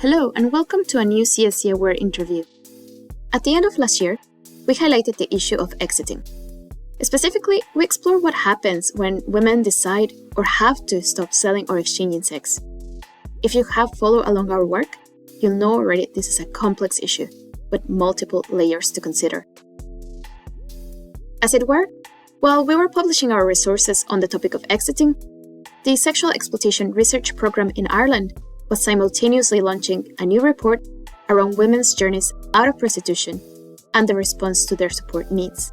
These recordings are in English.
Hello and welcome to a new CSC Aware interview. At the end of last year, we highlighted the issue of exiting. Specifically, we explore what happens when women decide or have to stop selling or exchanging sex. If you have followed along our work, you'll know already this is a complex issue with multiple layers to consider. As it were, while we were publishing our resources on the topic of exiting, the Sexual Exploitation Research Programme in Ireland was simultaneously launching a new report around women's journeys out of prostitution and the response to their support needs.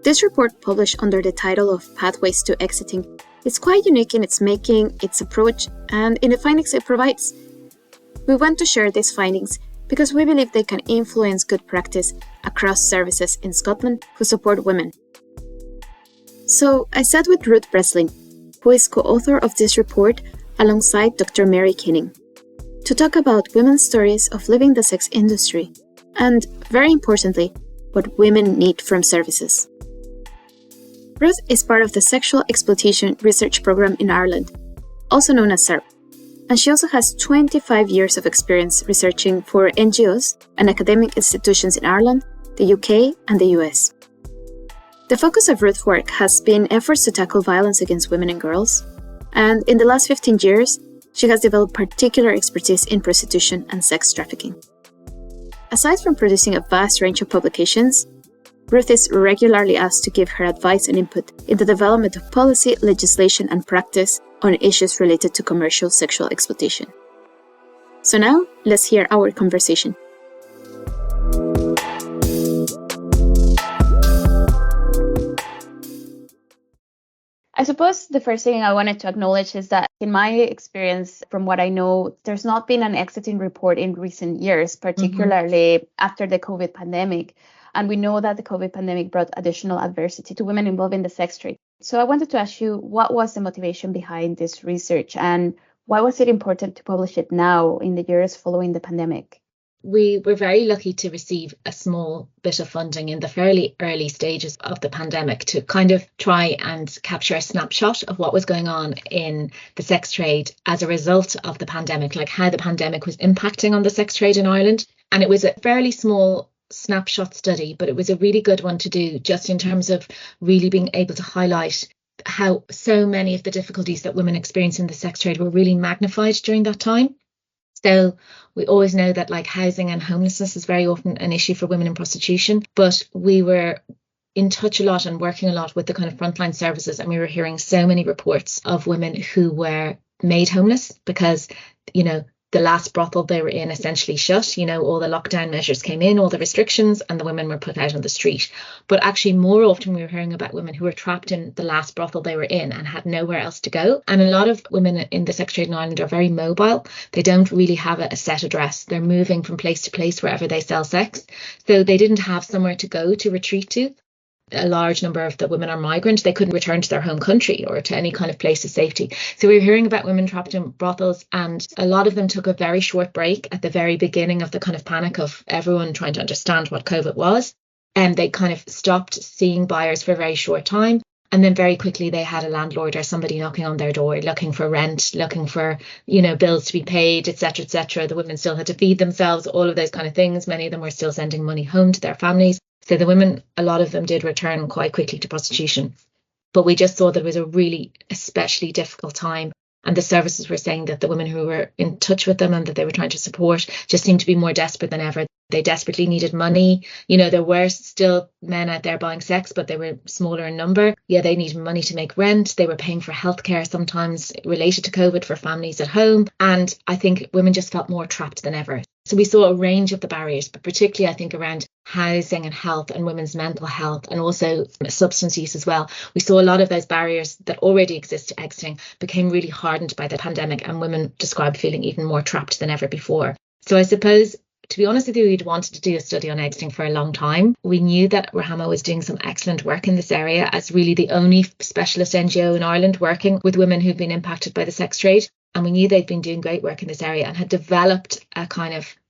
This report, published under the title of Pathways to Exiting, is quite unique in its making, its approach, and in the findings it provides. We want to share these findings because we believe they can influence good practice across services in Scotland who support women. So I sat with Ruth Breslin, who is co-author of this report alongside Dr. Mary Kinning, to talk about women's stories of leaving the sex industry and, very importantly, what women need from services. Ruth is part of the Sexual Exploitation Research Programme in Ireland, also known as SERP, and she also has 25 years of experience researching for NGOs and academic institutions in Ireland, the UK, and the US. The focus of Ruth's work has been efforts to tackle violence against women and girls, and in the last 15 years, she has developed particular expertise in prostitution and sex trafficking. Aside from producing a vast range of publications, Ruth is regularly asked to give her advice and input in the development of policy, legislation, and practice on issues related to commercial sexual exploitation. So now, let's hear our conversation. I suppose the first thing I wanted to acknowledge is that in my experience, from what I know, there's not been an exiting report in recent years, particularly after the COVID pandemic. And we know that the COVID pandemic brought additional adversity to women involved in the sex trade. So I wanted to ask you, what was the motivation behind this research and why was it important to publish it now in the years following the pandemic? We were very lucky to receive a small bit of funding in the fairly early stages of the pandemic to kind of try and capture a snapshot of what was going on in the sex trade as a result of the pandemic, like how the pandemic was impacting on the sex trade in Ireland. And it was a fairly small snapshot study, but it was a really good one to do just in terms of really being able to highlight how so many of the difficulties that women experience in the sex trade were really magnified during that time. So we always know that like housing and homelessness is very often an issue for women in prostitution, but we were in touch a lot and working a lot with the kind of frontline services, and we were hearing so many reports of women who were made homeless because, the last brothel they were in essentially shut, all the lockdown measures came in, all the restrictions, and the women were put out on the street. But actually more often we were hearing about women who were trapped in the last brothel they were in and had nowhere else to go. And a lot of women in the sex trade in Ireland are very mobile. They don't really have a set address. They're moving from place to place wherever they sell sex. So they didn't have somewhere to go to retreat to. A large number of the women are migrant. They couldn't return to their home country or to any kind of place of safety. So we were hearing about women trapped in brothels, and a lot of them took a very short break at the very beginning of the kind of panic of everyone trying to understand what COVID was. And they kind of stopped seeing buyers for a very short time. And then very quickly they had a landlord or somebody knocking on their door, looking for rent, looking for, bills to be paid, etc., etc. The women still had to feed themselves, all of those kind of things. Many of them were still sending money home to their families. So the women, a lot of them did return quite quickly to prostitution. But we just saw that it was a really especially difficult time. And the services were saying that the women who were in touch with them and that they were trying to support just seemed to be more desperate than ever. They desperately needed money. There were still men out there buying sex, but they were smaller in number. Yeah, they needed money to make rent. They were paying for healthcare, sometimes related to COVID, for families at home. And I think women just felt more trapped than ever. So we saw a range of the barriers, but particularly I think around housing and health and women's mental health and also substance use as well. We saw a lot of those barriers that already exist to exiting became really hardened by the pandemic, and women described feeling even more trapped than ever before. So I suppose, to be honest with you, we'd wanted to do a study on exiting for a long time. We knew that Rahama was doing some excellent work in this area as really the only specialist NGO in Ireland working with women who've been impacted by the sex trade. And we knew they'd been doing great work in this area and had developed a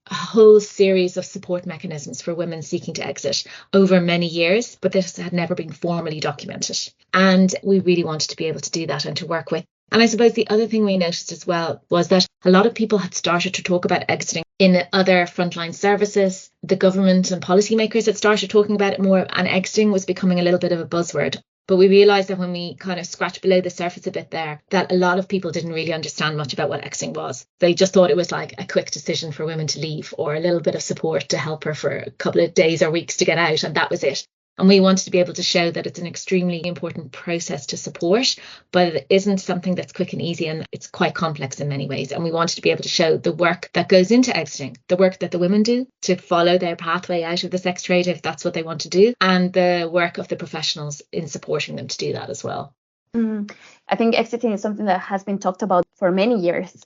whole series of support mechanisms for women seeking to exit over many years, but this had never been formally documented. And we really wanted to be able to do that and to work with And I suppose the other thing we noticed as well was that a lot of people had started to talk about exiting in other frontline services. The government and policymakers had started talking about it more, and exiting was becoming a little bit of a buzzword. But we realised that when we kind of scratched below the surface a bit there, that a lot of people didn't really understand much about what exiting was. They just thought it was like a quick decision for women to leave, or a little bit of support to help her for a couple of days or weeks to get out, and that was it. And we wanted to be able to show that it's an extremely important process to support, but it isn't something that's quick and easy, and it's quite complex in many ways. And we wanted to be able to show the work that goes into exiting, the work that the women do to follow their pathway out of the sex trade if that's what they want to do, and the work of the professionals in supporting them to do that as well. I think exiting is something that has been talked about for many years.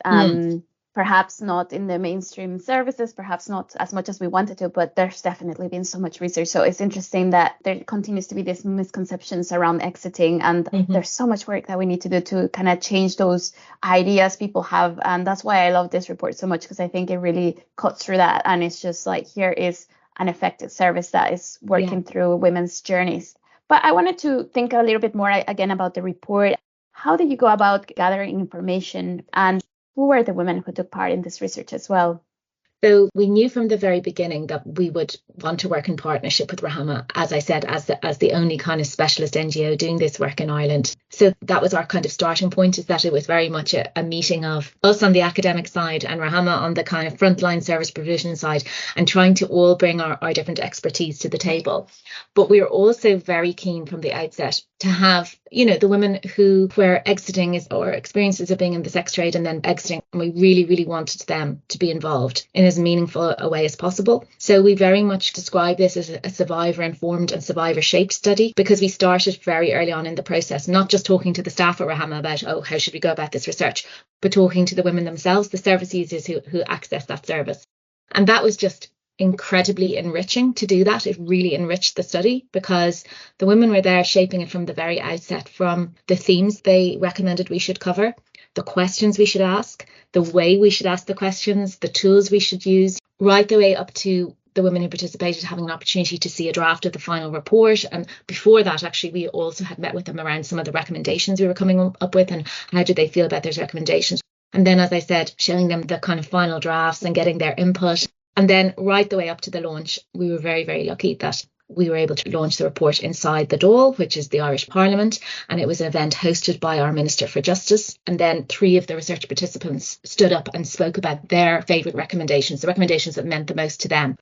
Perhaps not in the mainstream services, perhaps not as much as we wanted to, but there's definitely been so much research. So it's interesting that there continues to be these misconceptions around exiting, and there's so much work that we need to do to kind of change those ideas people have. And that's why I love this report so much, because I think it really cuts through that. And it's just like, here is an effective service that is working through women's journeys. But I wanted to think a little bit more again about the report. How did you go about gathering information, and who were the women who took part in this research as well? So we knew from the very beginning that we would want to work in partnership with Rahama, as I said, as the only kind of specialist NGO doing this work in Ireland. So that was our kind of starting point, is that it was very much a meeting of us on the academic side and Rahama on the kind of frontline service provision side, and trying to all bring our different expertise to the table. But we were also very keen from the outset to have, the women who were exiting or experiences of being in the sex trade and then exiting. And we really, really wanted them to be involved in as meaningful a way as possible. So we very much describe this as a survivor-informed and survivor-shaped study, because we started very early on in the process, not just talking to the staff at Rahama about, how should we go about this research, but talking to the women themselves, the service users who access that service. And that was just incredibly enriching to do that. It really enriched the study, because the women were there shaping it from the very outset, from the themes they recommended we should cover, the questions we should ask, the way we should ask the questions, the tools we should use, right the way up to the women who participated having an opportunity to see a draft of the final report. And before that, actually, we also had met with them around some of the recommendations we were coming up with, and how did they feel about those recommendations. And then, as I said, showing them the kind of final drafts and getting their input. And then right the way up to the launch, we were very, very lucky that we were able to launch the report inside the Dáil, which is the Irish Parliament. And it was an event hosted by our Minister for Justice. And then 3 of the research participants stood up and spoke about their favourite recommendations, the recommendations that meant the most to them.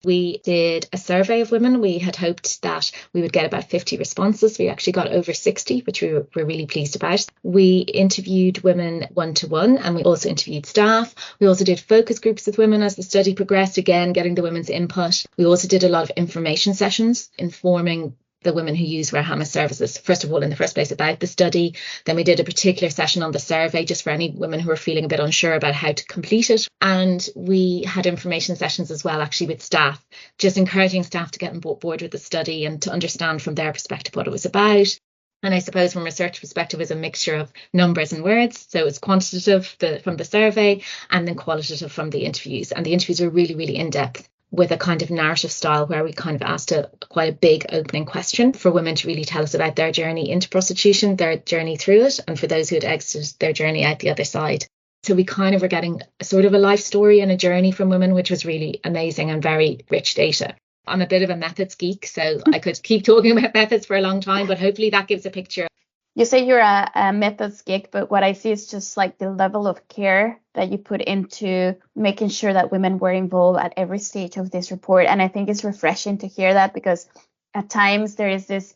We did a survey of women. We had hoped that we would get about 50 responses. We actually got over 60, which we were really pleased about. We interviewed women one-to-one, and we also interviewed staff. We also did focus groups with women as the study progressed, again, getting the women's input. We also did a lot of information sessions, informing the women who use Rahama services, first of all, in the first place, about the study. Then we did a particular session on the survey, just for any women who were feeling a bit unsure about how to complete it. And we had information sessions as well, actually, with staff, just encouraging staff to get on board with the study and to understand from their perspective what it was about. And I suppose from a research perspective, it was a mixture of numbers and words. So it's quantitative from the survey, and then qualitative from the interviews. And the interviews were really, really in-depth, with a kind of narrative style where we kind of asked quite a big opening question for women to really tell us about their journey into prostitution, their journey through it, and for those who had exited, their journey out the other side. So we kind of were getting a sort of a life story and a journey from women, which was really amazing and very rich data. I'm a bit of a methods geek, so I could keep talking about methods for a long time, but hopefully that gives a picture. You say you're a methods geek, but what I see is just like the level of care that you put into making sure that women were involved at every stage of this report. And I think it's refreshing to hear that, because at times there is this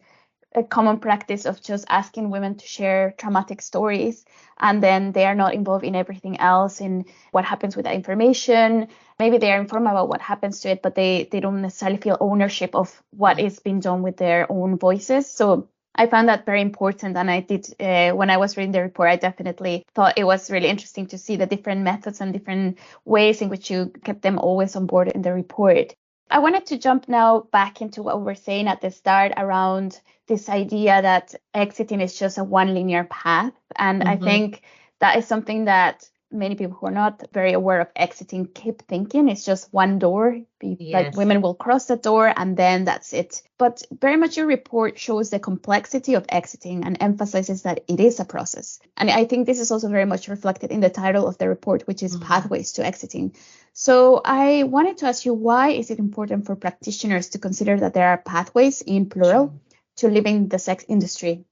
a common practice of just asking women to share traumatic stories, and then they are not involved in everything else, in what happens with that information. Maybe they are informed about what happens to it, but they don't necessarily feel ownership of what is being done with their own voices. So I found that very important, and I did, when I was reading the report, I definitely thought it was really interesting to see the different methods and different ways in which you kept them always on board in the report. I wanted to jump now back into what we were saying at the start around this idea that exiting is just a one linear path. And I think that is something that many people who are not very aware of exiting keep thinking it's just one door, like Yes. women will cross the door and then that's it. But very much your report shows the complexity of exiting and emphasizes that it is a process. And I think this is also very much reflected in the title of the report, which is Pathways to Exiting. So I wanted to ask you, why is it important for practitioners to consider that there are pathways, in plural, to leaving the sex industry?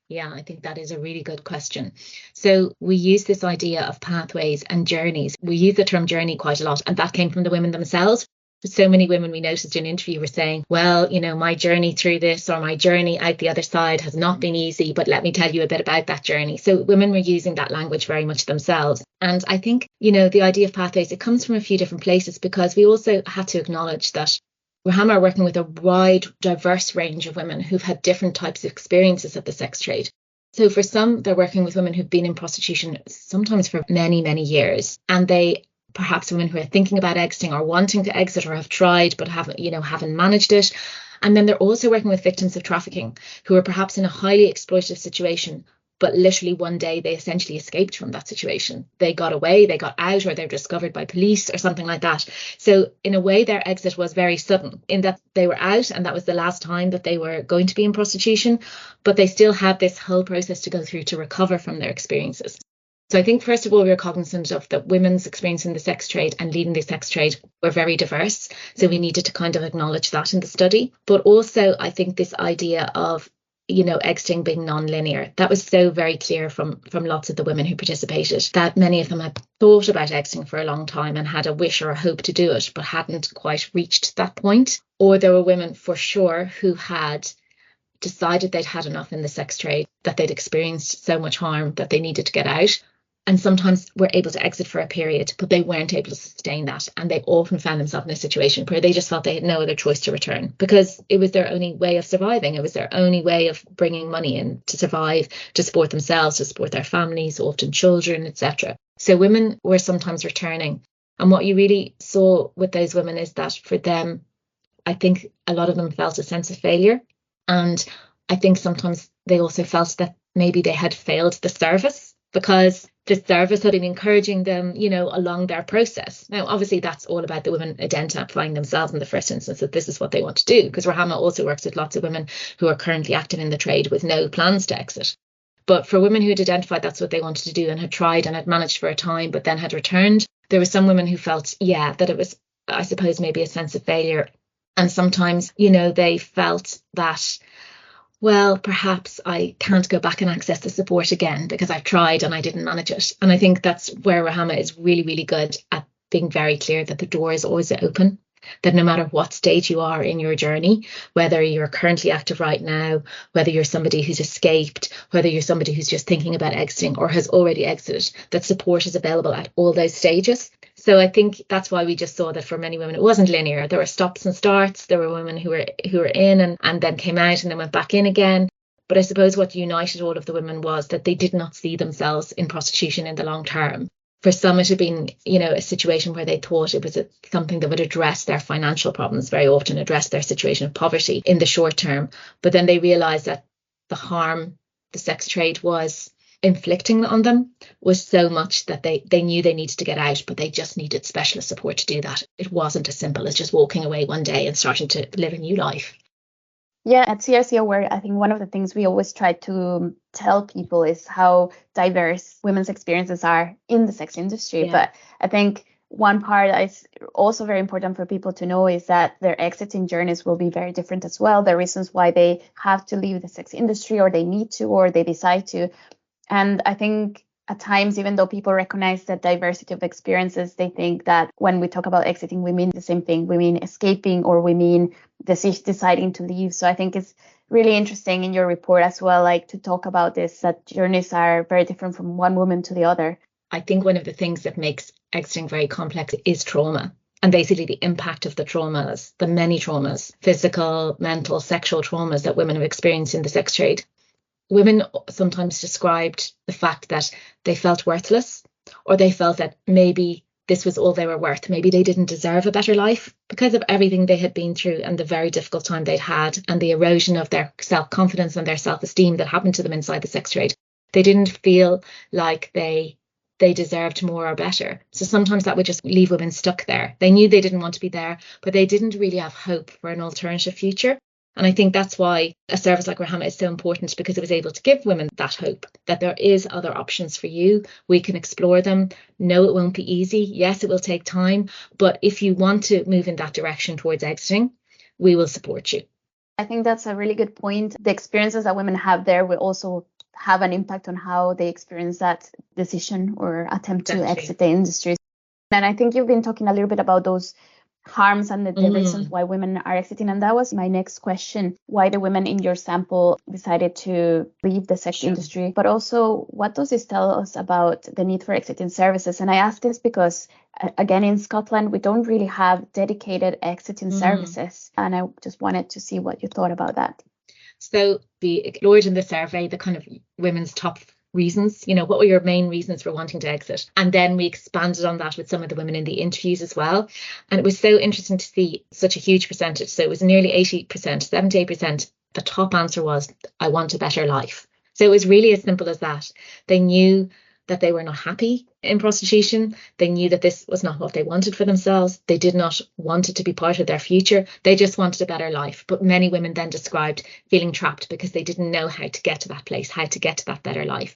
Yeah, I think that is a really good question. So we use this idea of pathways and journeys. We use the term journey quite a lot, and that came from the women themselves. So many women we noticed in an interview were saying, well, you know, my journey through this or my journey out the other side has not been easy, but let me tell you a bit about that journey. So women were using that language very much themselves. And I think, you know, the idea of pathways, it comes from a few different places, because we also had to acknowledge that Rahama are working with a wide, diverse range of women who've had different types of experiences of the sex trade. So for some, they're working with women who've been in prostitution sometimes for many, many years, and they perhaps women who are thinking about exiting or wanting to exit or have tried but haven't managed it. And then they're also working with victims of trafficking who are perhaps in a highly exploitative situation, but literally one day they essentially escaped from that situation. They got away, they got out, or they were discovered by police or something like that. So in a way, their exit was very sudden, in that they were out and that was the last time that they were going to be in prostitution, but they still had this whole process to go through to recover from their experiences. So I think, first of all, we were cognizant of that women's experience in the sex trade and leading the sex trade were very diverse. So we needed to kind of acknowledge that in the study. But also, I think this idea of, you know, exiting being non-linear, that was so very clear from lots of the women who participated, that many of them had thought about exiting for a long time and had a wish or a hope to do it, but hadn't quite reached that point. Or there were women for sure who had decided they'd had enough in the sex trade, that they'd experienced so much harm that they needed to get out. And sometimes were able to exit for a period, but they weren't able to sustain that. And they often found themselves in a situation where they just felt they had no other choice to return, because it was their only way of surviving. It was their only way of bringing money in to survive, to support themselves, to support their families, often children, etc. So women were sometimes returning. And what you really saw with those women is that for them, I think a lot of them felt a sense of failure. And I think sometimes they also felt that maybe they had failed the service, because the service had been encouraging them, you know, along their process. Now, obviously, that's all about the women identifying themselves in the first instance, that this is what they want to do, because Rahama also works with lots of women who are currently active in the trade with no plans to exit. But for women who had identified that's what they wanted to do and had tried and had managed for a time, but then had returned, there were some women who felt, that it was, I suppose, maybe a sense of failure. And sometimes, you know, they felt that, well, perhaps I can't go back and access the support again because I've tried and I didn't manage it. And I think that's where Rahama is really, really good at being very clear that the door is always open, that no matter what stage you are in your journey, whether you're currently active right now, whether you're somebody who's escaped, whether you're somebody who's just thinking about exiting or has already exited, that support is available at all those stages. So I think that's why we just saw that for many women, it wasn't linear. There were stops and starts. There were women who were in and then came out and then went back in again. But I suppose what united all of the women was that they did not see themselves in prostitution in the long term. For some, it had been, you know, a situation where they thought it was something that would address their financial problems, very often address their situation of poverty in the short term. But then they realised that the harm the sex trade was inflicting on them was so much that they knew they needed to get out, but they just needed specialist support to do that. It wasn't as simple as just walking away one day and starting to live a new life. Yeah, at CRC Aware, I think one of the things we always try to tell people is how diverse women's experiences are in the sex industry. Yeah. But I think one part that is also very important for people to know is that their exiting journeys will be very different as well. The reasons why they have to leave the sex industry, or they need to, or they decide to. And I think at times, even though people recognize that diversity of experiences, they think that when we talk about exiting, we mean the same thing. We mean escaping, or we mean deciding to leave. So I think it's really interesting in your report as well, like to talk about this, that journeys are very different from one woman to the other. I think one of the things that makes exiting very complex is trauma. And basically the impact of the traumas, the many traumas, physical, mental, sexual traumas that women have experienced in the sex trade. Women sometimes described the fact that they felt worthless, or they felt that maybe this was all they were worth. Maybe they didn't deserve a better life because of everything they had been through and the very difficult time they'd had and the erosion of their self-confidence and their self-esteem that happened to them inside the sex trade. They didn't feel like they they deserved more or better. So sometimes that would just leave women stuck there. They knew they didn't want to be there, but they didn't really have hope for an alternative future. And I think that's why a service like Rahama is so important, because it was able to give women that hope that there is other options for you. We can explore them. No, it won't be easy. Yes, it will take time. But if you want to move in that direction towards exiting, we will support you. I think that's a really good point. The experiences that women have there will also have an impact on how they experience that decision or attempt to exit the industry. And I think you've been talking a little bit about those harms and the reasons why women are exiting. And that was my next question, why the women in your sample decided to leave the sex industry. But also, what does this tell us about the need for exiting services? And I ask this because, again, in Scotland, we don't really have dedicated exiting services. And I just wanted to see what you thought about that. So we explored in the survey the kind of women's top reasons, what were your main reasons for wanting to exit? And then we expanded on that with some of the women in the interviews as well. And it was so interesting to see such a huge percentage. So it was nearly 80%, 78%. The top answer was, I want a better life. So it was really as simple as that. They knew that they were not happy in prostitution. They knew that this was not what they wanted for themselves. They did not want it to be part of their future. They just wanted a better life. But many women then described feeling trapped because they didn't know how to get to that place, how to get to that better life.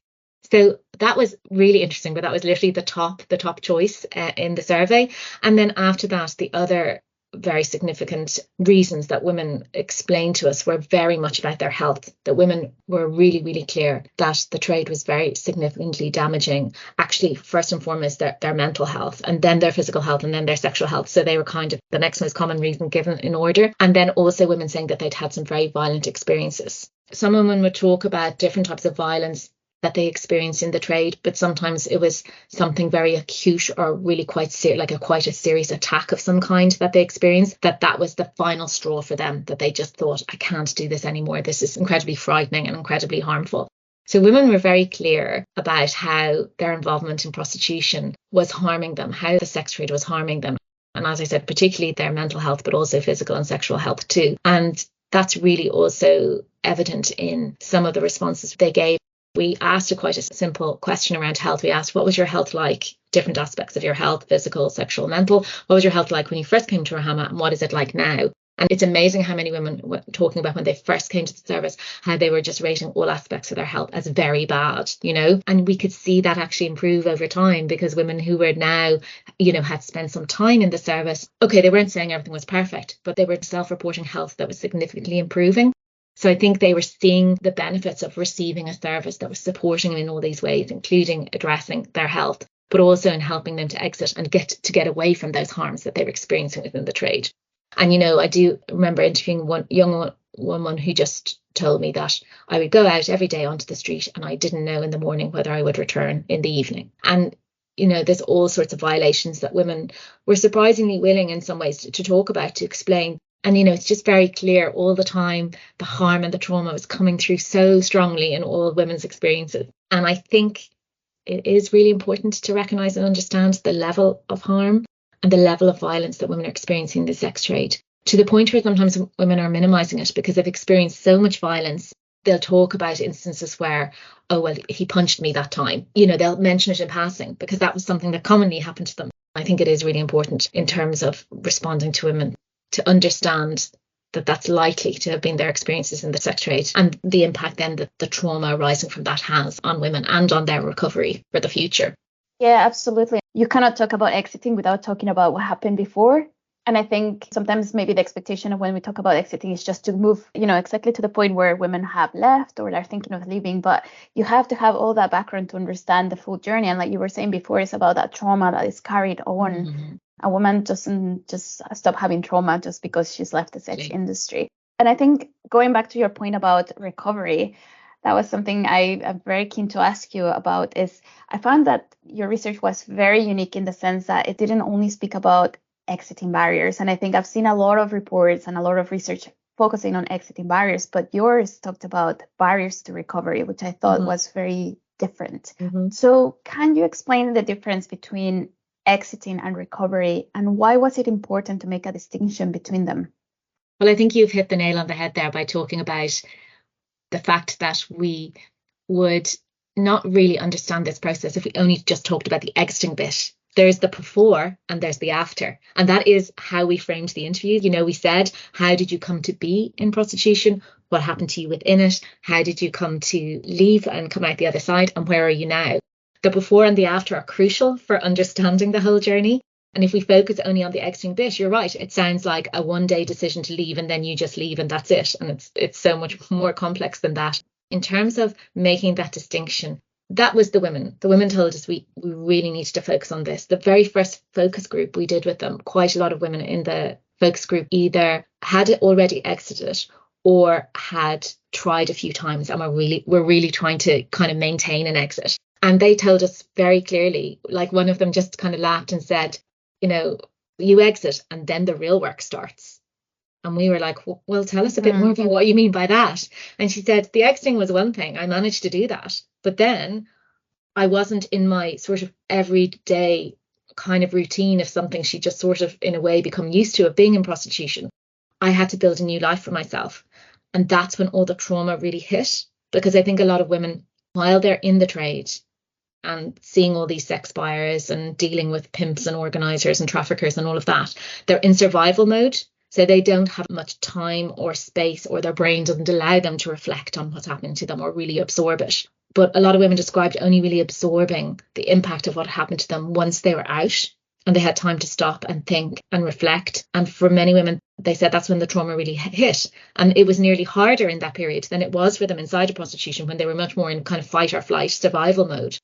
So that was really interesting, but that was literally the top choice in the survey. And then after that, the other very significant reasons that women explained to us were very much about their health. That women were really, really clear that the trade was very significantly damaging, actually, first and foremost, their mental health, and then their physical health, and then their sexual health. So they were kind of the next most common reason given in order. And then also women saying that they'd had some very violent experiences. Some women would talk about different types of violence that they experienced in the trade, but sometimes it was something very acute or really quite a serious attack of some kind that they experienced, that was the final straw for them, that they just thought, I can't do this anymore. This is incredibly frightening and incredibly harmful. So women were very clear about how their involvement in prostitution was harming them, how the sex trade was harming them. And as I said, particularly their mental health, but also physical and sexual health too. And that's really also evident in some of the responses they gave. We asked quite a simple question around health. We asked, what was your health like? Different aspects of your health, physical, sexual, mental. What was your health like when you first came to Rahama, and what is it like now? And it's amazing how many women were talking about when they first came to the service, how they were just rating all aspects of their health as very bad, and we could see that actually improve over time, because women who were now, had spent some time in the service, okay, they weren't saying everything was perfect, but they were self-reporting health that was significantly improving. So I think they were seeing the benefits of receiving a service that was supporting them in all these ways, including addressing their health, but also in helping them to exit and get away from those harms that they were experiencing within the trade. And, I do remember interviewing one young woman who just told me that I would go out every day onto the street and I didn't know in the morning whether I would return in the evening. And, there's all sorts of violations that women were surprisingly willing in some ways to talk about, to explain. And, it's just very clear all the time, the harm and the trauma was coming through so strongly in all women's experiences. And I think it is really important to recognise and understand the level of harm and the level of violence that women are experiencing in the sex trade, to the point where sometimes women are minimising it because they've experienced so much violence. They'll talk about instances where, oh, well, he punched me that time. They'll mention it in passing because that was something that commonly happened to them. I think it is really important in terms of responding to women to understand that that's likely to have been their experiences in the sex trade, and the impact then that the trauma arising from that has on women and on their recovery for the future. Yeah, absolutely. You cannot talk about exiting without talking about what happened before. And I think sometimes maybe the expectation of when we talk about exiting is just to move, exactly to the point where women have left or they're thinking of leaving. But you have to have all that background to understand the full journey. And like you were saying before, it's about that trauma that is carried on. Mm-hmm. A woman doesn't just stop having trauma just because she's left the sex industry. And I think going back to your point about recovery, that was something I'm very keen to ask you about. Is I found that your research was very unique in the sense that it didn't only speak about exiting barriers. And I think I've seen a lot of reports and a lot of research focusing on exiting barriers, but yours talked about barriers to recovery, which I thought was very different. So can you explain the difference between exiting and recovery, and why was it important to make a distinction between them? Well, I think you've hit the nail on the head there by talking about the fact that we would not really understand this process if we only just talked about the exiting bit. There's the before and there's the after. And that is how we framed the interview. You know, we said, how did you come to be in prostitution? What happened to you within it? How did you come to leave and come out the other side? And where are you now? The before and the after are crucial for understanding the whole journey. And if we focus only on the exiting bit, you're right. It sounds like a one-day decision to leave and then you just leave and that's it. And it's so much more complex than that. In terms of making that distinction, that was the women. The women told us we really needed to focus on this. The very first focus group we did with them, quite a lot of women in the focus group either had already exited or had tried a few times and were really trying to kind of maintain an exit. And they told us very clearly, like one of them just kind of laughed and said, you know, you exit and then the real work starts. And we were like, well, tell us a bit more about what you mean by that. And she said, the exiting was one thing. I managed to do that. But then I wasn't in my sort of everyday kind of routine of something she just sort of, in a way, become used to of being in prostitution. I had to build a new life for myself. And that's when all the trauma really hit. Because I think a lot of women, while they're in the trade and seeing all these sex buyers and dealing with pimps and organisers and traffickers and all of that, they're in survival mode. So they don't have much time or space, or their brain doesn't allow them to reflect on what's happening to them or really absorb it. But a lot of women described only really absorbing the impact of what happened to them once they were out and they had time to stop and think and reflect. And for many women, they said that's when the trauma really hit. And it was nearly harder in that period than it was for them inside of prostitution, when they were much more in kind of fight or flight survival mode.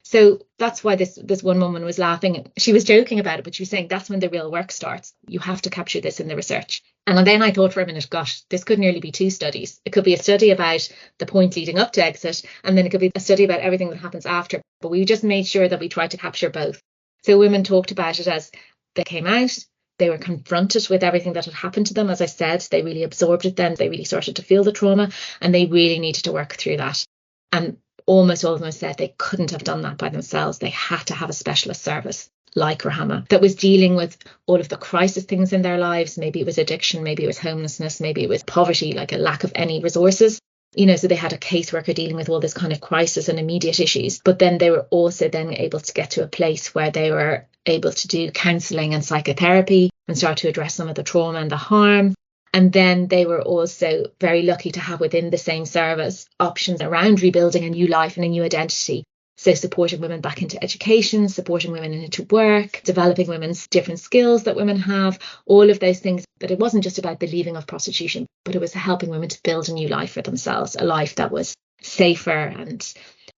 So that's why this one woman was laughing. She was joking about it, but she was saying that's when the real work starts. You have to capture this in the research. And then I thought for a minute, gosh, this could nearly be two studies. It could be a study about the point leading up to exit, and then it could be a study about everything that happens after. But we just made sure that we tried to capture both. So women talked about it as they came out, they were confronted with everything that had happened to them. As I said, they really absorbed it then. They really started to feel the trauma, and they really needed to work through that. And almost all of them said they couldn't have done that by themselves. They had to have a specialist service like Rahama that was dealing with all of the crisis things in their lives. Maybe it was addiction, maybe it was homelessness, maybe it was poverty, like a lack of any resources. You know, so they had a caseworker dealing with all this kind of crisis and immediate issues. But then they were also then able to get to a place where they were able to do counselling and psychotherapy and start to address some of the trauma and the harm. And then they were also very lucky to have within the same service options around rebuilding a new life and a new identity. So supporting women back into education, supporting women into work, developing women's different skills that women have, all of those things. That it wasn't just about the leaving of prostitution, but it was helping women to build a new life for themselves, a life that was safer and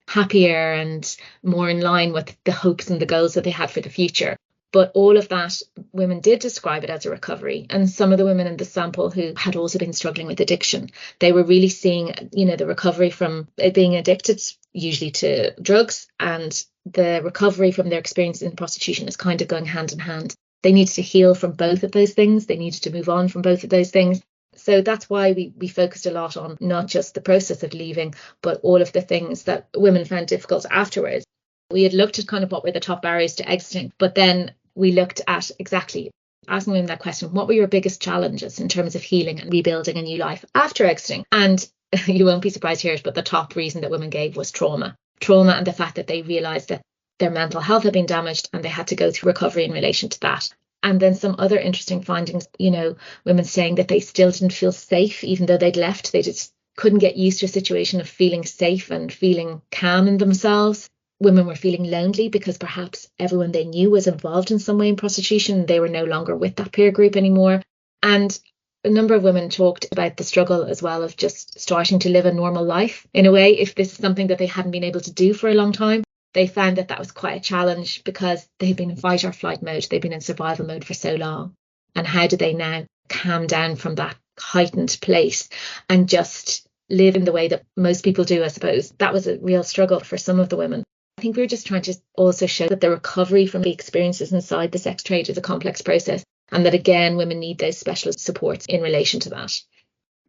happier and more in line with the hopes and the goals that they had for the future. But all of that, women did describe it as a recovery. And some of the women in the sample who had also been struggling with addiction, they were really seeing, you know, the recovery from being addicted, usually to drugs, and the recovery from their experience in prostitution is kind of going hand in hand. They needed to heal from both of those things. They needed to move on from both of those things. So that's why we focused a lot on not just the process of leaving, but all of the things that women found difficult afterwards. We had looked at kind of what were the top barriers to exiting, but then we looked at exactly asking women that question: what were your biggest challenges in terms of healing and rebuilding a new life after exiting? And you won't be surprised to hear it, but the top reason that women gave was trauma and the fact that they realised that their mental health had been damaged and they had to go through recovery in relation to that. And then some other interesting findings, you know, women saying that they still didn't feel safe even though they'd left. They just couldn't get used to a situation of feeling safe and feeling calm in themselves. Women were feeling lonely because perhaps everyone they knew was involved in some way in prostitution. They were no longer with that peer group anymore. And a number of women talked about the struggle as well of just starting to live a normal life. In a way, if this is something that they hadn't been able to do for a long time, they found that was quite a challenge because they'd been in fight or flight mode. They've been in survival mode for so long. And how do they now calm down from that heightened place and just live in the way that most people do, I suppose? That was a real struggle for some of the women. I think we were just trying to also show that the recovery from the experiences inside the sex trade is a complex process, and that again, women need those specialist supports in relation to that.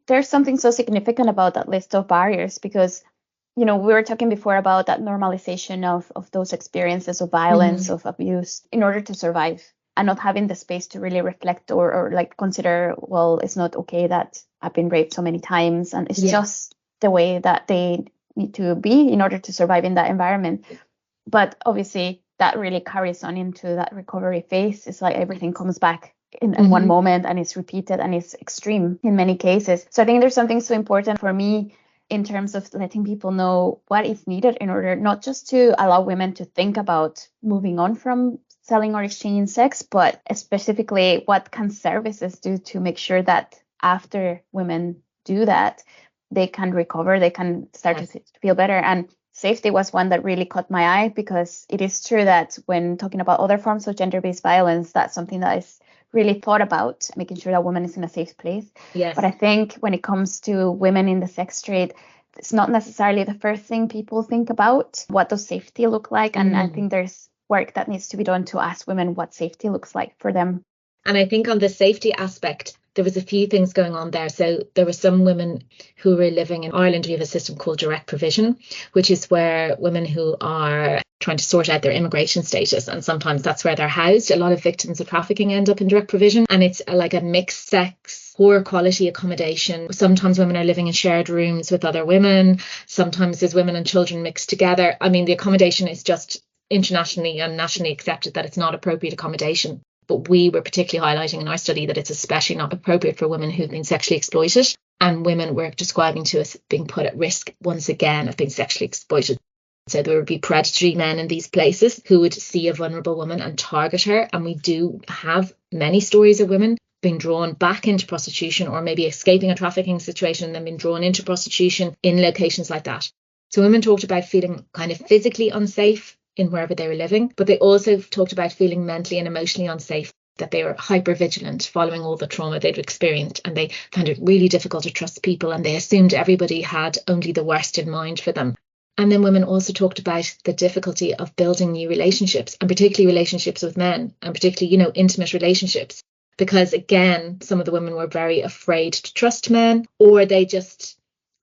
There's something so significant about that list of barriers because, you know, we were talking before about that normalization of those experiences of violence, of abuse, in order to survive, and not having the space to really reflect or like consider, well, it's not okay that I've been raped so many times, and it's just the way that they need to be in order to survive in that environment. But obviously that really carries on into that recovery phase. It's like everything comes back in one moment, and it's repeated, and it's extreme in many cases. So I think there's something so important for me in terms of letting people know what is needed in order not just to allow women to think about moving on from selling or exchanging sex, but specifically what can services do to make sure that after women do that, they can recover, they can start to feel better. And safety was one that really caught my eye, because it is true that when talking about other forms of gender-based violence, that's something that is really thought about, making sure that women is in a safe place. Yes. But I think when it comes to women in the sex trade, it's not necessarily the first thing people think about. What does safety look like? And I think there's work that needs to be done to ask women what safety looks like for them. And I think on the safety aspect, there was a few things going on there. So there were some women who were living in Ireland. We have a system called direct provision, which is where women who are trying to sort out their immigration status, and sometimes that's where they're housed. A lot of victims of trafficking end up in direct provision, and it's like a mixed sex, poor quality accommodation. Sometimes women are living in shared rooms with other women. Sometimes there's women and children mixed together. I mean, the accommodation is just internationally and nationally accepted that it's not appropriate accommodation. But we were particularly highlighting in our study that it's especially not appropriate for women who've been sexually exploited. And women were describing to us being put at risk once again of being sexually exploited. So there would be predatory men in these places who would see a vulnerable woman and target her. And we do have many stories of women being drawn back into prostitution, or maybe escaping a trafficking situation and then being drawn into prostitution in locations like that. So women talked about feeling kind of physically unsafe in wherever they were living, but they also talked about feeling mentally and emotionally unsafe, that they were hyper vigilant following all the trauma they'd experienced, and they found it really difficult to trust people, and they assumed everybody had only the worst in mind for them. And then women also talked about the difficulty of building new relationships, and particularly relationships with men, and particularly, intimate relationships, because again, some of the women were very afraid to trust men, or they just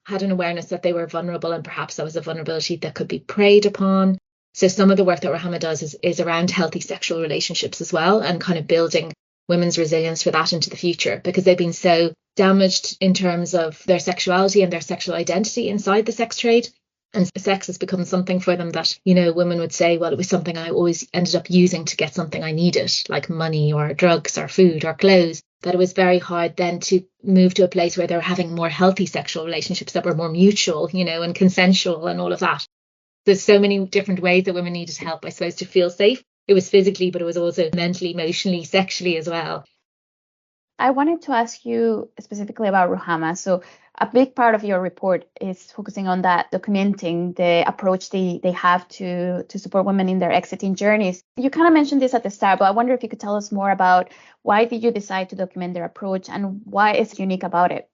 had an awareness that they were vulnerable, and perhaps that was a vulnerability that could be preyed upon. So some of the work that Rahama does is around healthy sexual relationships as well, and kind of building women's resilience for that into the future, because they've been so damaged in terms of their sexuality and their sexual identity inside the sex trade. And sex has become something for them that, women would say, well, it was something I always ended up using to get something I needed, like money or drugs or food or clothes. That it was very hard then to move to a place where they were having more healthy sexual relationships that were more mutual, and consensual and all of that. There's so many different ways that women needed help, I suppose, to feel safe. It was physically, but it was also mentally, emotionally, sexually as well. I wanted to ask you specifically about Ruhama. So a big part of your report is focusing on that, documenting the approach they have to support women in their exiting journeys. You kind of mentioned this at the start, but I wonder if you could tell us more about why did you decide to document their approach and why it's unique about it?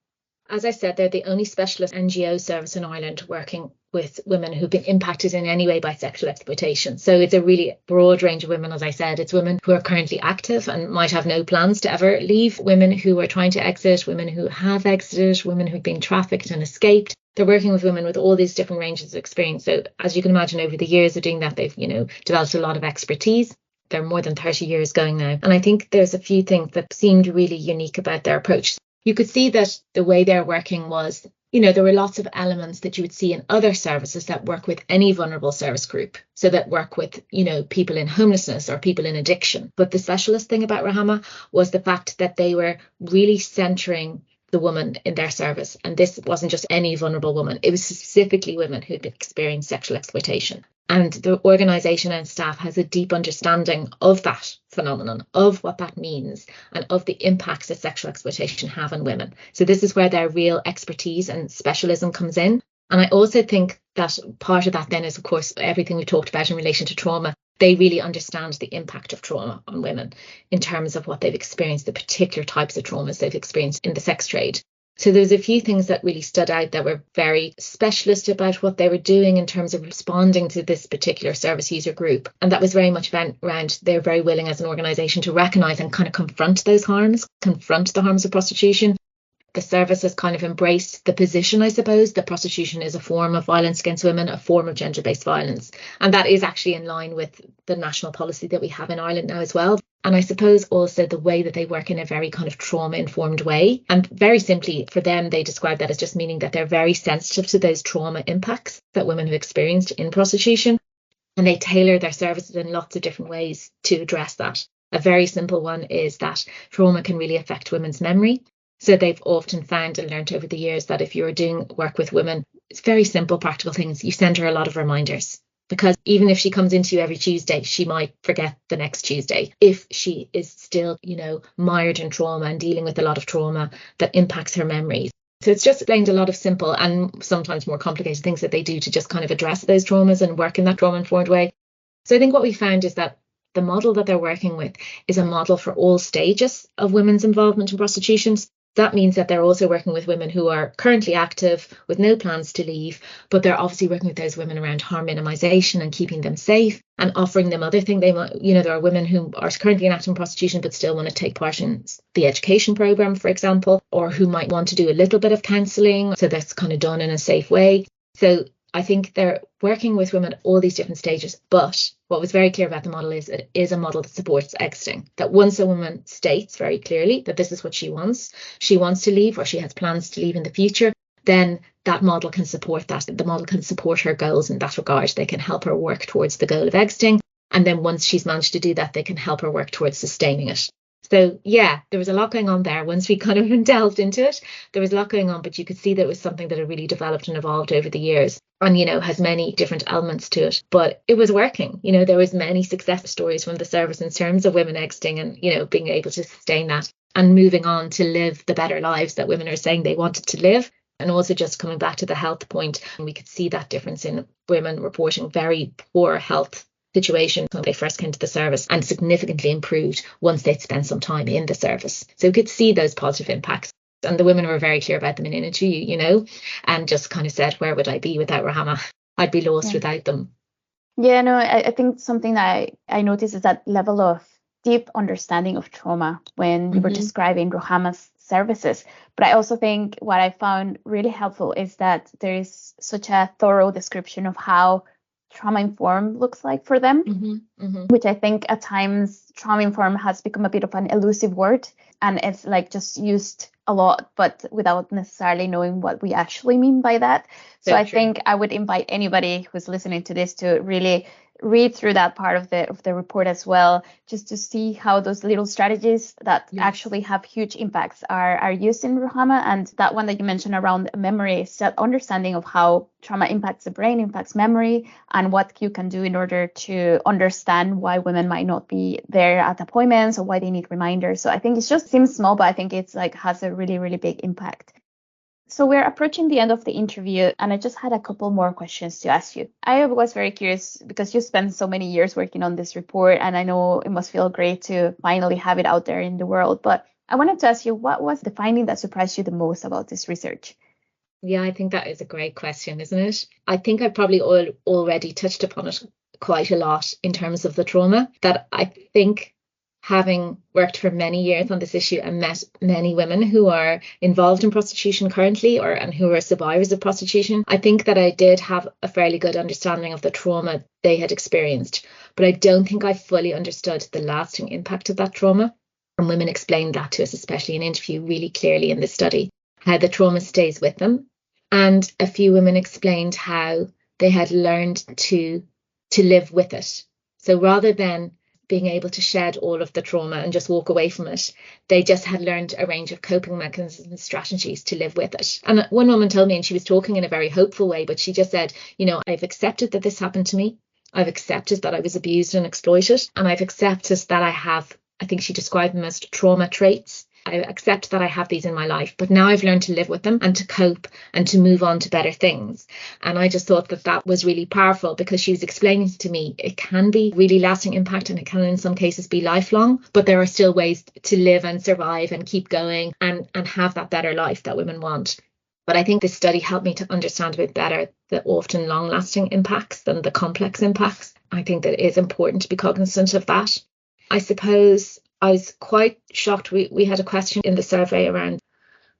As I said, they're the only specialist NGO service in Ireland working with women who've been impacted in any way by sexual exploitation. So it's a really broad range of women, as I said. It's women who are currently active and might have no plans to ever leave, women who are trying to exit, women who have exited, women who've been trafficked and escaped. They're working with women with all these different ranges of experience. So as you can imagine, over the years of doing that, they've, developed a lot of expertise. They're more than 30 years going now. And I think there's a few things that seemed really unique about their approach. You could see that the way they're working was, there were lots of elements that you would see in other services that work with any vulnerable service group. So that work with, people in homelessness or people in addiction. But the specialist thing about Rahama was the fact that they were really centering the woman in their service. And this wasn't just any vulnerable woman. It was specifically women who'd experienced sexual exploitation. And the organisation and staff has a deep understanding of that phenomenon, of what that means, and of the impacts that sexual exploitation have on women. So this is where their real expertise and specialism comes in. And I also think that part of that then is, of course, everything we talked about in relation to trauma. They really understand the impact of trauma on women in terms of what they've experienced, the particular types of traumas they've experienced in the sex trade. So there's a few things that really stood out that were very specialist about what they were doing in terms of responding to this particular service user group. And that was very much around they're very willing as an organisation to recognise and kind of confront those harms, confront the harms of prostitution. The service has kind of embraced the position, I suppose, that prostitution is a form of violence against women, a form of gender-based violence. And that is actually in line with the national policy that we have in Ireland now as well. And I suppose also the way that they work in a very kind of trauma-informed way. And very simply for them, they describe that as just meaning that they're very sensitive to those trauma impacts that women have experienced in prostitution. And they tailor their services in lots of different ways to address that. A very simple one is that trauma can really affect women's memory. So they've often found and learned over the years that if you're doing work with women, it's very simple, practical things. You send her a lot of reminders. Because even if she comes into you every Tuesday, she might forget the next Tuesday. If she is still, mired in trauma and dealing with a lot of trauma that impacts her memories. So it's just explained a lot of simple and sometimes more complicated things that they do to just kind of address those traumas and work in that trauma-informed way. So I think what we found is that the model that they're working with is a model for all stages of women's involvement in prostitution. That means that they're also working with women who are currently active with no plans to leave, but they're obviously working with those women around harm minimization and keeping them safe and offering them other things. They might, there are women who are currently inactive in prostitution but still want to take part in the education program, for example, or who might want to do a little bit of counselling. So that's kind of done in a safe way. So I think they're working with women at all these different stages. But what was very clear about the model is it is a model that supports exiting. That once a woman states very clearly that this is what she wants to leave or she has plans to leave in the future, then that model can support that. The model can support her goals in that regard. They can help her work towards the goal of exiting. And then once she's managed to do that, they can help her work towards sustaining it. So, yeah, there was a lot going on there. Once we kind of delved into it, there was a lot going on, but you could see that it was something that had really developed and evolved over the years and, has many different elements to it. But it was working. There was many success stories from the service in terms of women exiting and, being able to sustain that and moving on to live the better lives that women are saying they wanted to live. And also just coming back to the health point, we could see that difference in women reporting very poor health situation when they first came to the service and significantly improved once they'd spent some time in the service. So we could see those positive impacts. And the women were very clear about them in an interview, and just kind of said, where would I be without Rahama? I'd be lost without them. Yeah, no, I think something that I noticed is that level of deep understanding of trauma when you were describing Rahama's services. But I also think what I found really helpful is that there is such a thorough description of how trauma-informed looks like for them, which I think at times trauma-informed has become a bit of an elusive word, and it's like just used a lot, but without necessarily knowing what we actually mean by that. So I think I would invite anybody who's listening to this to really read through that part of the report as well, just to see how those little strategies that actually have huge impacts are used in Rahama. And that one that you mentioned around memory is that understanding of how trauma impacts the brain, impacts memory, and what you can do in order to understand why women might not be there at appointments or why they need reminders. So I think it just seems small, but I think it's like has a really, really big impact. So we're approaching the end of the interview, and I just had a couple more questions to ask you. I was very curious because you spent so many years working on this report, and I know it must feel great to finally have it out there in the world. But I wanted to ask you, what was the finding that surprised you the most about this research? Yeah, I think that is a great question, isn't it? I think I've probably already touched upon it quite a lot in terms of the trauma that I think, having worked for many years on this issue and met many women who are involved in prostitution currently and who are survivors of prostitution, I think that I did have a fairly good understanding of the trauma they had experienced. But I don't think I fully understood the lasting impact of that trauma. And women explained that to us, especially in interview, really clearly in this study, how the trauma stays with them. And a few women explained how they had learned to live with it. So rather than being able to shed all of the trauma and just walk away from it, they just had learned a range of coping mechanisms and strategies to live with it. And one woman told me, and she was talking in a very hopeful way, but she just said, I've accepted that this happened to me. I've accepted that I was abused and exploited. And I've accepted that I think she described them as trauma traits. I accept that I have these in my life, but now I've learned to live with them and to cope and to move on to better things. And I just thought that was really powerful because she was explaining to me it can be really lasting impact and it can in some cases be lifelong, but there are still ways to live and survive and keep going and have that better life that women want. But I think this study helped me to understand a bit better the often long-lasting impacts than the complex impacts. I think that it is important to be cognizant of that. I suppose I was quite shocked. We had a question in the survey around,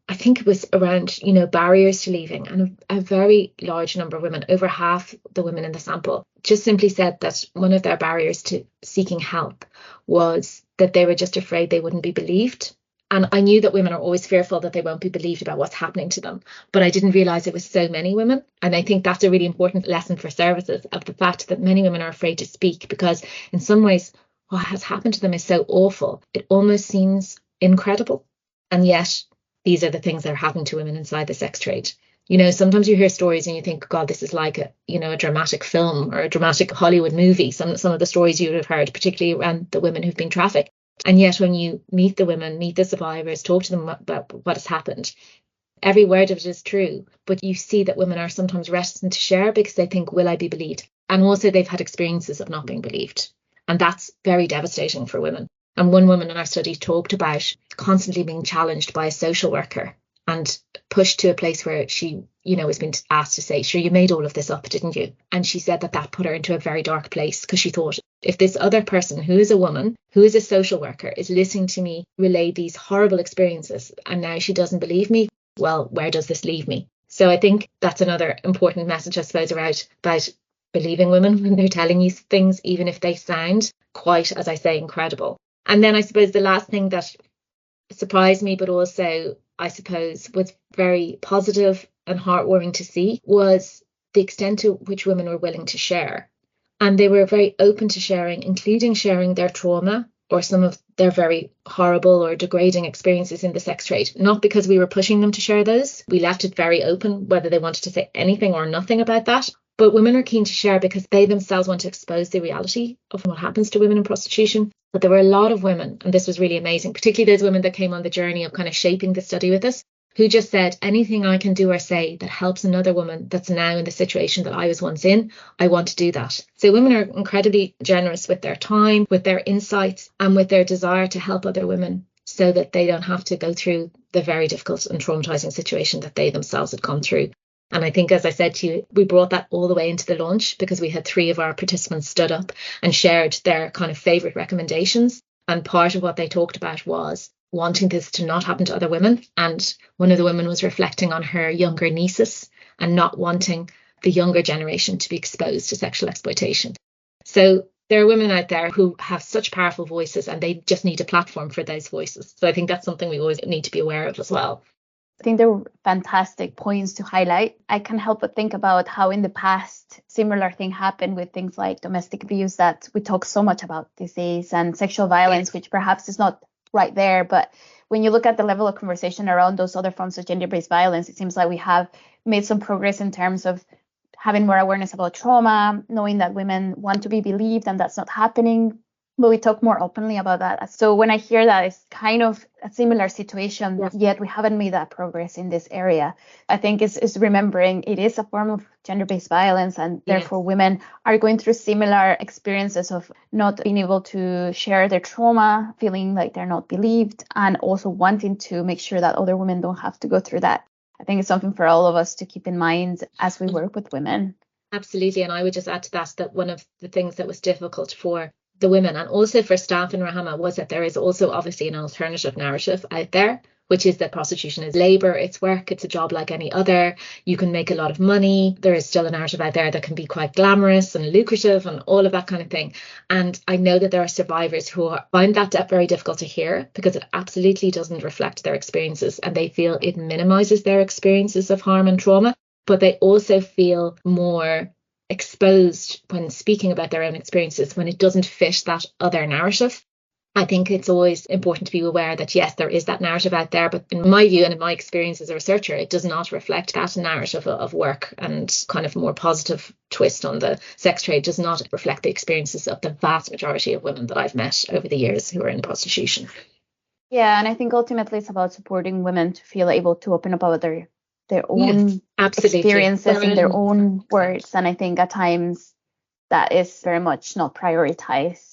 I think it was around, barriers to leaving. And a very large number of women, over half the women in the sample, just simply said that one of their barriers to seeking help was that they were just afraid they wouldn't be believed. And I knew that women are always fearful that they won't be believed about what's happening to them. But I didn't realize it was so many women. And I think that's a really important lesson for services, of the fact that many women are afraid to speak, because in some ways what has happened to them is so awful. It almost seems incredible. And yet these are the things that are happening to women inside the sex trade. You know, sometimes you hear stories and you think, God, this is like a dramatic film or a dramatic Hollywood movie. Some of the stories you would have heard, particularly around the women who've been trafficked. And yet when you meet the women, meet the survivors, talk to them about what has happened, every word of it is true. But you see that women are sometimes reticent to share because they think, will I be believed? And also they've had experiences of not being believed. And that's very devastating for women. And one woman in our study talked about constantly being challenged by a social worker and pushed to a place where she, has been asked to say, sure, you made all of this up, didn't you? And she said that put her into a very dark place, because she thought, if this other person who is a woman, who is a social worker, is listening to me relay these horrible experiences and now she doesn't believe me, well, where does this leave me? So I think that's another important message, I suppose, about believing women when they're telling you things, even if they sound quite, as I say, incredible. And then I suppose the last thing that surprised me, but also I suppose was very positive and heartwarming to see, was the extent to which women were willing to share. And they were very open to sharing, including sharing their trauma or some of their very horrible or degrading experiences in the sex trade. Not because we were pushing them to share those. We left it very open whether they wanted to say anything or nothing about that. But women are keen to share because they themselves want to expose the reality of what happens to women in prostitution. But there were a lot of women, and this was really amazing, particularly those women that came on the journey of kind of shaping the study with us, who just said, anything I can do or say that helps another woman that's now in the situation that I was once in, I want to do that. So women are incredibly generous with their time, with their insights, and with their desire to help other women so that they don't have to go through the very difficult and traumatizing situation that they themselves had gone through. And I think, as I said to you, we brought that all the way into the launch because we had 3 of our participants stood up and shared their kind of favourite recommendations. And part of what they talked about was wanting this to not happen to other women. And one of the women was reflecting on her younger nieces and not wanting the younger generation to be exposed to sexual exploitation. So there are women out there who have such powerful voices, and they just need a platform for those voices. So I think that's something we always need to be aware of as well. I think they were fantastic points to highlight. I can't help but think about how in the past similar thing happened with things like domestic abuse that we talk so much about these days, and sexual violence, which perhaps is not right there. But when you look at the level of conversation around those other forms of gender-based violence, it seems like we have made some progress in terms of having more awareness about trauma, knowing that women want to be believed and that's not happening. But we talk more openly about that. So when I hear that it's kind of a similar situation, Yes. Yet we haven't made that progress in this area, I think is remembering it is a form of gender-based violence, and therefore women are going through similar experiences of not being able to share their trauma, feeling like they're not believed, and also wanting to make sure that other women don't have to go through that. I think it's something for all of us to keep in mind as we work with women. Absolutely. And I would just add to that one of the things that was difficult for the women and also for staff in Rahama was that there is also obviously an alternative narrative out there, which is that prostitution is labour, it's work, it's a job like any other. You can make a lot of money. There is still a narrative out there that can be quite glamorous and lucrative and all of that kind of thing. And I know that there are survivors who find that very difficult to hear because it absolutely doesn't reflect their experiences, and they feel it minimises their experiences of harm and trauma. But they also feel more exposed when speaking about their own experiences when it doesn't fit that other narrative. I think it's always important to be aware that, yes, there is that narrative out there, but in my view and in my experience as a researcher, it does not reflect that narrative of work, and kind of more positive twist on the sex trade does not reflect the experiences of the vast majority of women that I've met over the years who are in prostitution. Yeah, and I think ultimately it's about supporting women to feel able to open up about their own experiences in their own words. And I think at times that is very much not prioritized.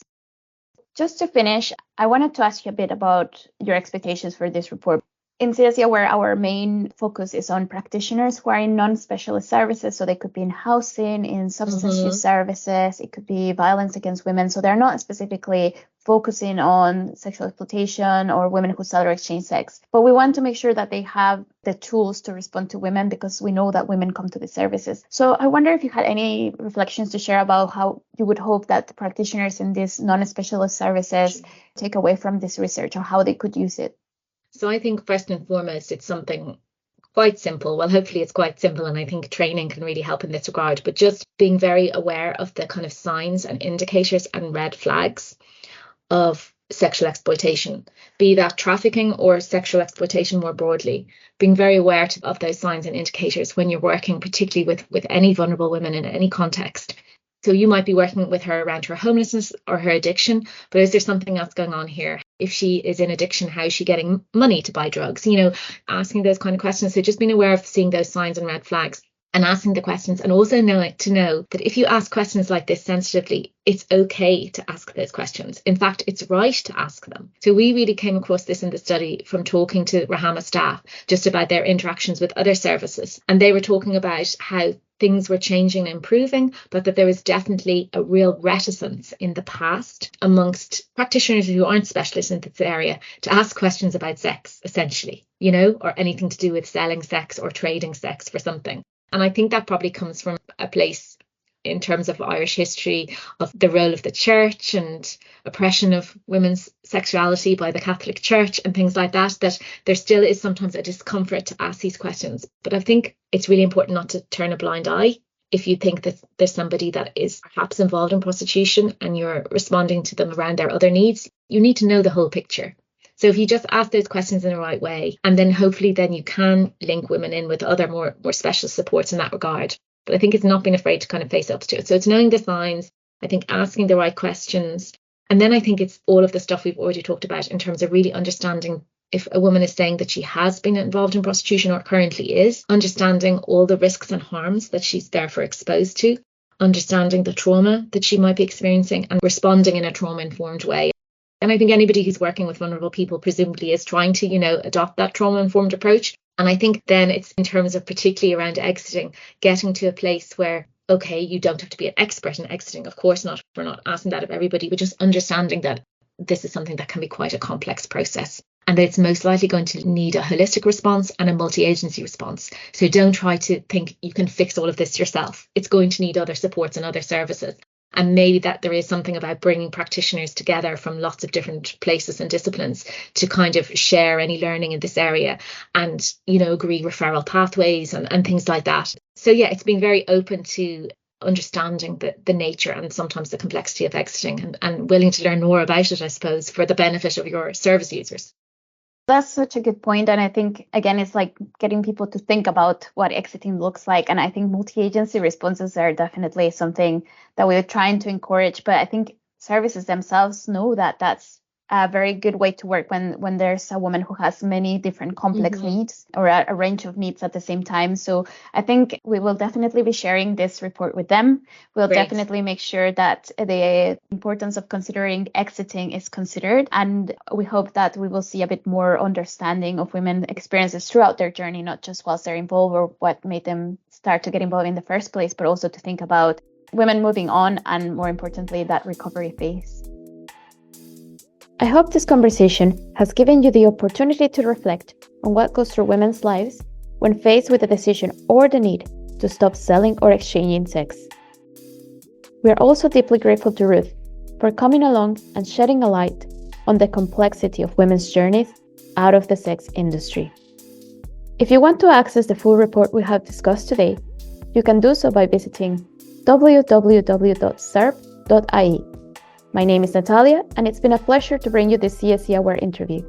Just to finish, I wanted to ask you a bit about your expectations for this report. In CSIA, where our main focus is on practitioners who are in non-specialist services, so they could be in housing, in substance use services, it could be violence against women. So they're not specifically focusing on sexual exploitation or women who sell or exchange sex. But we want to make sure that they have the tools to respond to women, because we know that women come to the services. So I wonder if you had any reflections to share about how you would hope that the practitioners in these non-specialist services take away from this research, or how they could use it. So I think first and foremost, it's something quite simple. Well, hopefully it's quite simple, and I think training can really help in this regard, but just being very aware of the kind of signs and indicators and red flags of sexual exploitation, be that trafficking or sexual exploitation more broadly, being very aware of those signs and indicators when you're working, particularly with any vulnerable women in any context. So you might be working with her around her homelessness or her addiction, but is there something else going on here? If she is in addiction, how is she getting money to buy drugs? Asking those kind of questions. So just being aware of seeing those signs and red flags and asking the questions, and also knowing that if you ask questions like this sensitively, it's okay to ask those questions. In fact, it's right to ask them. So we really came across this in the study from talking to Rahama staff just about their interactions with other services. And they were talking about how things were changing and improving, but that there was definitely a real reticence in the past amongst practitioners who aren't specialists in this area to ask questions about sex, essentially, or anything to do with selling sex or trading sex for something. And I think that probably comes from a place in terms of Irish history of the role of the church and oppression of women's sexuality by the Catholic Church and things like that, that there still is sometimes a discomfort to ask these questions. But I think it's really important not to turn a blind eye. If you think that there's somebody that is perhaps involved in prostitution and you're responding to them around their other needs, you need to know the whole picture. So if you just ask those questions in the right way, and then hopefully then you can link women in with other more specialist supports in that regard. But I think it's not being afraid to kind of face up to it. So it's knowing the signs, I think asking the right questions. And then I think it's all of the stuff we've already talked about in terms of really understanding if a woman is saying that she has been involved in prostitution or currently is, understanding all the risks and harms that she's therefore exposed to, understanding the trauma that she might be experiencing and responding in a trauma-informed way. And I think anybody who's working with vulnerable people presumably is trying to, adopt that trauma-informed approach. And I think then it's in terms of particularly around exiting, getting to a place where, okay, you don't have to be an expert in exiting. Of course not. We're not asking that of everybody, but just understanding that this is something that can be quite a complex process. And that it's most likely going to need a holistic response and a multi-agency response. So don't try to think you can fix all of this yourself. It's going to need other supports and other services. And maybe that there is something about bringing practitioners together from lots of different places and disciplines to kind of share any learning in this area and, agree referral pathways and things like that. So, yeah, it's being very open to understanding the nature and sometimes the complexity of exiting and willing to learn more about it, I suppose, for the benefit of your service users. That's such a good point. And I think, again, it's like getting people to think about what exiting looks like. And I think multi-agency responses are definitely something that we're trying to encourage. But I think services themselves know that that's a very good way to work when there's a woman who has many different complex needs or a range of needs at the same time. So I think we will definitely be sharing this report with them. We'll definitely make sure that the importance of considering exiting is considered. And we hope that we will see a bit more understanding of women's experiences throughout their journey, not just whilst they're involved or what made them start to get involved in the first place, but also to think about women moving on and, more importantly, that recovery phase. I hope this conversation has given you the opportunity to reflect on what goes through women's lives when faced with the decision or the need to stop selling or exchanging sex. We are also deeply grateful to Ruth for coming along and shedding a light on the complexity of women's journeys out of the sex industry. If you want to access the full report we have discussed today, you can do so by visiting www.serp.ie. My name is Natalia, and it's been a pleasure to bring you this CSE Aware interview.